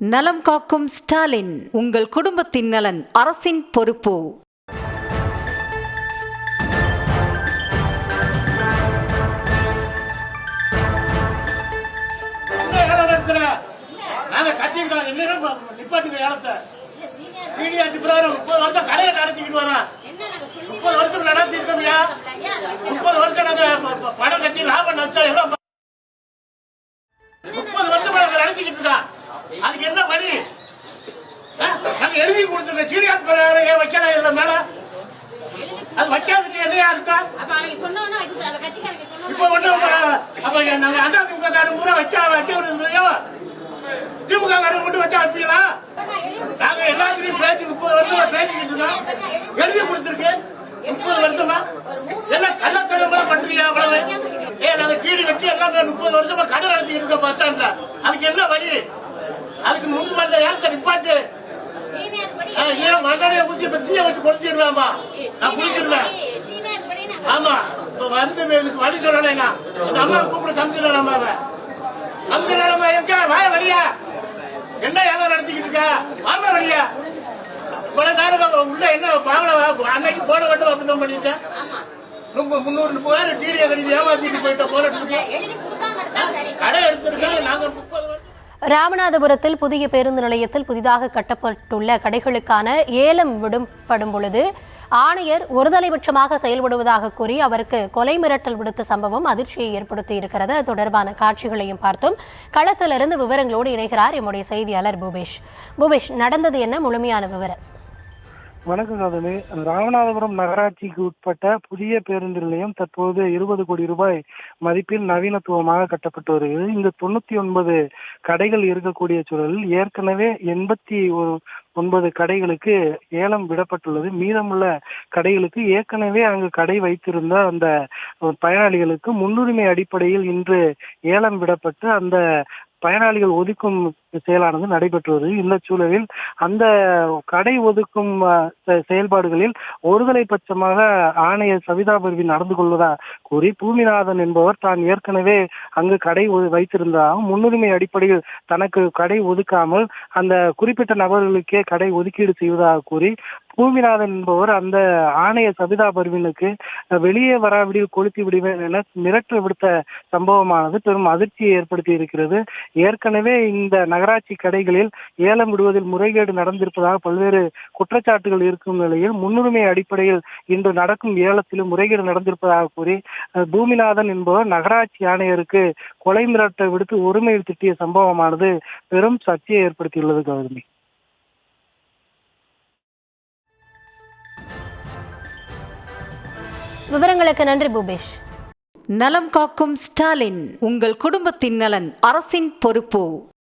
நலம் காக்கும் ஸ்டாலின், உங்கள் குடும்பத்தின் நலன் அரசின் பொறுப்பு. பணம் கட்டி லாபம் அதுக்கு என்ன பணி? நாங்க எழுதி கொடுத்துருக்கோம். சீனியார் வைக்கல இதுல மேல அது வைக்காதுக்கு என்னையா இருக்கா? இப்ப ஒண்ணு அப்ப நாங்க அதிமுக காரங்க கூட வைக்க திமுக காரங்க மட்டும் வச்சா வைப்பீங்களா? நாங்க எல்லாத்துலயும் பேச்சு 30 வருஷமா பேசிக்கிட்டு இருக்கோம். எழுதி கொடுத்துருக்கு 30 வருஷமா எல்லாம் கள்ளத்தனமா பண்றீங்க. அவ்வளவு நாங்க டிடி வச்சு எல்லாம் 30 வருஷமா கடை நடத்திக்கிட்டு இருக்கோம் பஸ் ஸ்டாண்ட்ல. அதுக்கு என்ன வழி? அதுக்கு முன்பு வந்த இடத்த நிப்பாட்டு மண்ணடைய புத்தி பத்திய வச்சு கொடுத்துருவேன்மா. நான் குடிச்சிருவேன். ஆமா, இப்ப வந்து வழி சொல்லலைன்னா அந்த அம்மா கூப்பிட சமைச்சிடுறேன். அம்மா எங்க வாய வழியா என்ன ஏதோ நடத்திக்கிட்டு இருக்க? வாம வழியா இவ்வளவு நேரம் உள்ள என்ன பாவல அன்னைக்கு போன வட்டம் அப்படிதான் பண்ணிட்டேன். 300 டிடியை கட்டி ஏமாத்திட்டு போயிட்ட போராட்டத்துக்கு கடை எடுத்திருக்கேன். நாங்க 30 வருஷம். ராமநாதபுரத்தில் புதிய பேருந்து நிலையத்தில் புதிதாக கட்டப்பட்டுள்ள கடைகளுக்கான ஏலம் விடப்படும் பொழுது ஆணையர் ஒருதலைபட்சமாக செயல்படுவதாக கூறி அவருக்கு கொலை மிரட்டல் விடுத்த சம்பவம் அதிர்ச்சியை ஏற்படுத்தி இருக்கிறது. அது தொடர்பான காட்சிகளையும் பார்த்தோம். களத்திலிருந்து விவரங்களோடு இணைகிறார் எம்முடைய செய்தியாளர் பூபேஷ். நடந்தது என்ன? முழுமையான விவரம். வணக்கம் சாதனை. ராமநாதபுரம் நகராட்சிக்கு உட்பட்ட புதிய பேருந்து நிலையம் தற்போது 20 கோடி ரூபாய் மதிப்பில் நவீனத்துவமாக கட்டப்பட்டு வருகிறது. இங்கு 99 கடைகள் இருக்கக்கூடிய சூழலில் ஏற்கனவே 89 கடைகளுக்கு ஏலம் விடப்பட்டுள்ளது. மீதமுள்ள கடைகளுக்கு ஏற்கனவே அங்கு கடை வைத்திருந்த அந்த பயனாளிகளுக்கு முன்னுரிமை அடிப்படையில் இன்று ஏலம் விடப்பட்டு அந்த பயனாளிகள் ஒதுக்கும் செயலானது நடைபெற்று வருகிறது. இந்த சூழலில் அந்த கடை ஒதுக்கும் செயல்பாடுகளில் ஒருதலை பட்சமாக ஆணையர் சவிதா பர்வீன் நடந்து கொள்வதாக கூறி பூமிநாதன் என்பவர் தான் ஏற்கனவே அங்கு கடை வைத்திருந்ததாகவும் முன்னுரிமை அடிப்படையில் தனக்கு கடை ஒதுக்காமல் அந்த குறிப்பிட்ட நபர்களுக்கே கடை ஒதுக்கீடு செய்வதாக கூறி பூமிநாதன் என்பவர் அந்த ஆணையர் சவிதா பர்வீனுக்கு வெளியே வராவிடில் கொளுத்தி விடுவேன் என மிரட்டல் விடுத்த சம்பவமானது பெரும் அதிர்ச்சியை ஏற்படுத்தி இருக்கிறது. ஏற்கனவே இந்த நகராட்சி கடைகளில் ஏலம் விடுவதில் முறைகேடு நடந்திருப்பதாக பல்வேறு குற்றச்சாட்டுகள் இருக்கும் நிலையில் முன்னுரிமை அடிப்படையில் இன்று நடக்கும் ஏலத்திலும் முறைகேடு நடந்திருப்பதாக கூறி பூமிநாதன் என்பவர் நகராட்சி ஆணையருக்கு கொலை மிரட்டல் விடுத்து ஒருமையில் திட்டிய சம்பவமானது பெரும் சர்ச்சையை ஏற்படுத்தியுள்ளது. கௌதமி, விவரங்களுக்கு நன்றி பூபேஷ். நலம் காக்கும் ஸ்டாலின், உங்கள் குடும்பத்தின் நலன் அரசின் பொறுப்பு.